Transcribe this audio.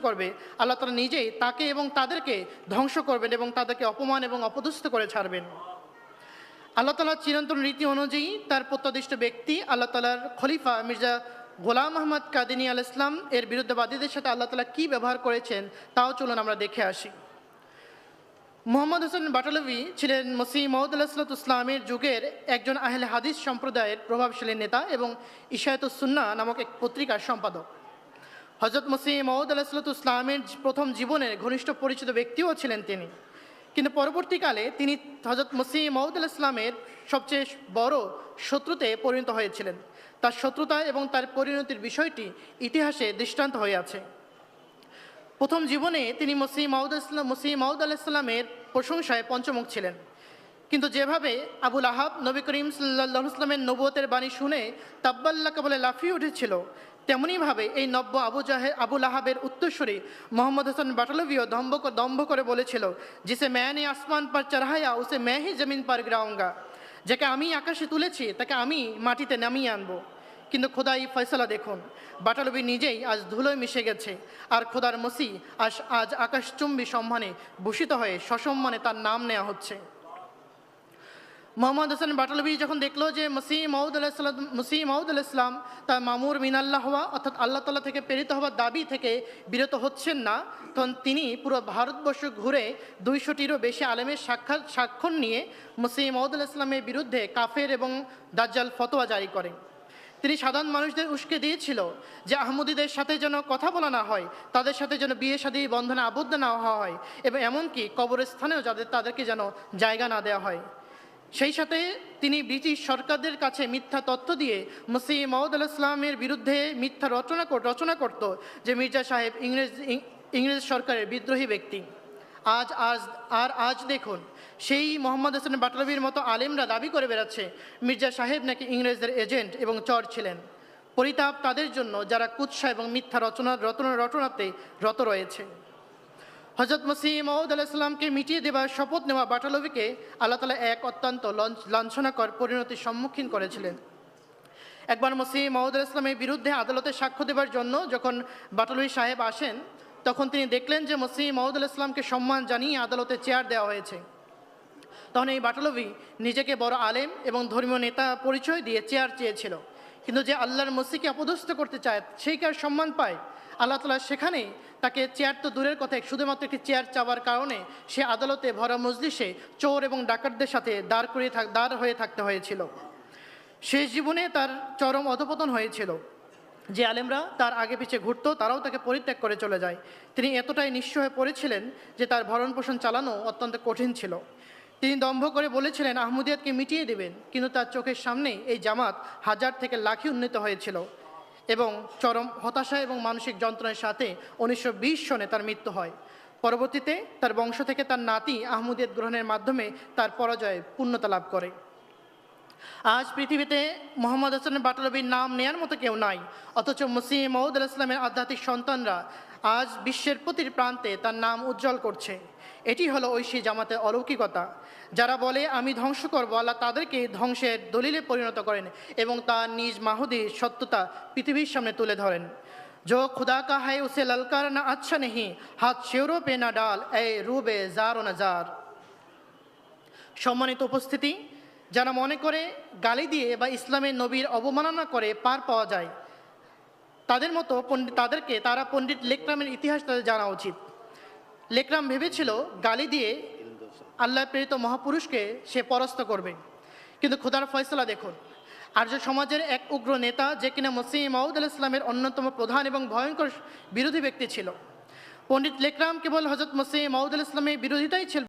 করবে, আল্লাহ তাআলা নিজেই তাকে এবং তাদেরকে ধ্বংস করবেন এবং তাদেরকে অপমান এবং অপদস্থ করে ছাড়বেন। আল্লাহ তাআলার চিরন্তন রীতি অনুযায়ী তার প্রত্যাদিষ্ট ব্যক্তি আল্লাহ তাআলার খলিফা মির্জা গোলাম আহমদ কাদিনী আল ইসলাম এর বিরুদ্ধবাদীদের সাথে আল্লাহ তাআলা কী ব্যবহার করেছেন তাও চলুন আমরা দেখে আসি। মোহাম্মদ হোসেন বাটালভি ছিলেন মসিহ মাউদ ইসলামের যুগের একজন আহলে হাদিস সম্প্রদায়ের প্রভাবশালী নেতা এবং ইশায়াতুস সুন্নাহ নামক এক পত্রিকার সম্পাদক। হযরত মসিহ মাউদ ইসলামের প্রথম জীবনের ঘনিষ্ঠ পরিচিত ব্যক্তিও ছিলেন তিনি। কিন্তু পরবর্তীকালে তিনি হযরত মসিহ মাউদ ইসলামের সবচেয়ে বড় শত্রুতে পরিণত হয়েছিলেন। তার শত্রুতা এবং তার পরিণতির বিষয়টি ইতিহাসে দৃষ্টান্ত হয়ে আছে। প্রথম জীবনে তিনি মসিহ মাউদ আলাইহিসসালামের প্রশংসায় পঞ্চমুখ ছিলেন, কিন্তু যেভাবে আবুল আহাব নবী করিম সাল্লাল্লাহু আলাইহি ওয়াসাল্লামের নবুয়তের বাণী শুনে তাব্বাল্লাকা বলে লাফিয়ে উঠেছিল, তেমনিভাবে এই নব্য আবুল আহাবের উত্তরসূরি মোহাম্মদ হোসেন বাটালভিও দম্ভ করে বলেছিল, জিসে मैंने আসমান পার চড়ায়া উসে मैं ही জমিন পার গিরাউঙ্গা, যাকে আমি আকাশে তুলেছি তাকে আমি মাটিতে নামিয়ে আনবো। কিন্তু খোদাই ফয়সালা দেখুন, বাটালভি নিজেই আজ ধুলোয় মিশে গেছে, আর খোদার মসিহ আজ আকাশচুম্বী সম্মানে ভূষিত হয়ে সসম্মানে তার নাম নেওয়া হচ্ছে। মোহাম্মদ হোসেন বাটালভি যখন দেখলো যে মসিহ মাউদ ইসলাম তার মামুর মিনাল্লাহ হওয়া অর্থাৎ আল্লাহ তাআলা থেকে প্রেরিত হওয়ার দাবি থেকে বিরত হচ্ছেন না, তখন তিনি পুরো ভারতবর্ষ ঘুরে 200টিরও বেশি আলেমের স্বাক্ষর নিয়ে মসিহ মাউদ ইসলামের বিরুদ্ধে কাফের এবং দাজ্জাল ফতোয়া জারি করেন। তিনি সাধারণ মানুষদের উস্কে দিয়েছিল যে আহমদীদের সাথে যেন কথা বলা না হয়, তাদের সাথে যেন বিয়ে শাদী বন্ধনে আবদ্ধ না হওয়া হয় এবং এমনকি কবরস্থানেও তাদেরকে যেন জায়গা না দেওয়া হয়। সেই সাথে তিনি ব্রিটিশ সরকারদের কাছে মিথ্যা তথ্য দিয়ে মসিহ মাউদ ইসলামের বিরুদ্ধে মিথ্যা রচনা করত যে মির্জা সাহেব ইংরেজ সরকারের বিদ্রোহী ব্যক্তি। আজ দেখুন, সেই মোহাম্মদ হোসেন বাটালভির মতো আলেমরা দাবি করে বেড়াচ্ছে মির্জা সাহেব নাকি ইংরেজদের এজেন্ট এবং চর ছিলেন। পরিতাপ তাদের জন্য যারা কুৎসা এবং মিথ্যা রচনাতে রত রয়েছে। হযরত মসিহ মাউদ আলাইহিসসালামকে মিটিয়ে দেওয়ার শপথ নেওয়া বাটালভিকে আল্লাহ তাআলা এক অত্যন্ত লাঞ্ছনাকর পরিণতির সম্মুখীন করেছিলেন। একবার মসিহ মাউদ আলাইহিসসালামের বিরুদ্ধে আদালতে সাক্ষ্য দেওয়ার জন্য যখন বাটালভি সাহেব আসেন, তখন তিনি দেখলেন যে মসিহ মাউদ আলাইহিসসালামকে সম্মান জানিয়ে আদালতে চেয়ার দেওয়া হয়েছে। তখন এই বাটালভি নিজেকে বড় আলেম এবং ধর্মীয় নেতা পরিচয় দিয়ে চেয়ার চেয়েছিল, কিন্তু যে আল্লাহর মসিহকে অপদস্থ করতে চায় সেই কার সম্মান পায়। আল্লাহ তাআলা সেখানেই তাকে চেয়ার তো দূরের কথা, শুধুমাত্র একটি চেয়ার চাওয়ার কারণে সে আদালতে ভরা মজলিসে চোর এবং ডাকাতদের সাথে দাঁড় হয়ে থাকতে হয়েছিল। শেষ জীবনে তার চরম অধপতন হয়েছিল। যে আলেমরা তার আগে পিছে ঘুরত তারাও তাকে পরিত্যাগ করে চলে যায়। তিনি এতটাই নিঃস্ব হয়ে পড়েছিলেন যে তার ভরণ পোষণ চালানো অত্যন্ত কঠিন ছিল। তিনি দম্ভ করে বলেছিলেন আহমদিয়াতকে মিটিয়ে দেবেন, কিন্তু তার চোখের সামনেই এই জামাত হাজার থেকে লাখে উন্নীত হয়েছিল এবং চরম হতাশা এবং মানসিক যন্ত্রণার সাথে 1920 সনে তার মৃত্যু হয়। পরবর্তীতে তার বংশ থেকে তার নাতি আহমদিয়াত গ্রহণের মাধ্যমে তার পরাজয় পূর্ণতা লাভ করে। আজ পৃথিবীতে মোহাম্মদ হোসেন বাটালভির নাম নেয়ার মতো কেউ নাই, অথচ মসিহ মাউদ ইসলামের আধ্যাত্মিক সন্তানরা আজ বিশ্বের প্রতিটি প্রান্তে তার নাম উজ্জ্বল করছে। এটি হলো ঐশী জামাতের অলৌকিকতা। যারা বলে আমি ধ্বংস করব, আল্লাহ তাদেরকে ধ্বংসের দলিলে পরিণত করেন এবং তার নিজ মাহুদির সত্যতা পৃথিবীর সামনে তুলে ধরেন। जो खुदा का है उसे ललकारना अच्छा नहीं, हाथ शेरों पे ना डाल ए रूबे जारो नजार। সম্মানিত উপস্থিতি, যারা মনে করে গালি দিয়ে বা ইসলামের নবীর অবমাননা করে পার পাওয়া যায়, তারা পণ্ডিত লেকরামের ইতিহাস তাদের জানা উচিত। লেকরাম ভেবেছিল গালি দিয়ে আল্লাহ প্রেরিত মহাপুরুষকে সে পরাস্ত করবে, কিন্তু খোদার ফয়সালা দেখুন, আর্য সমাজের এক উগ্র নেতা যে কিনা মসিহ মাউদ ইসলামের অন্যতম প্রধান এবং ভয়ঙ্কর বিরোধী ব্যক্তি ছিল। পণ্ডিত লেকরাম কেবল হযরত মসিহ মাউদ ইসলামের বিরোধিতাই ছিল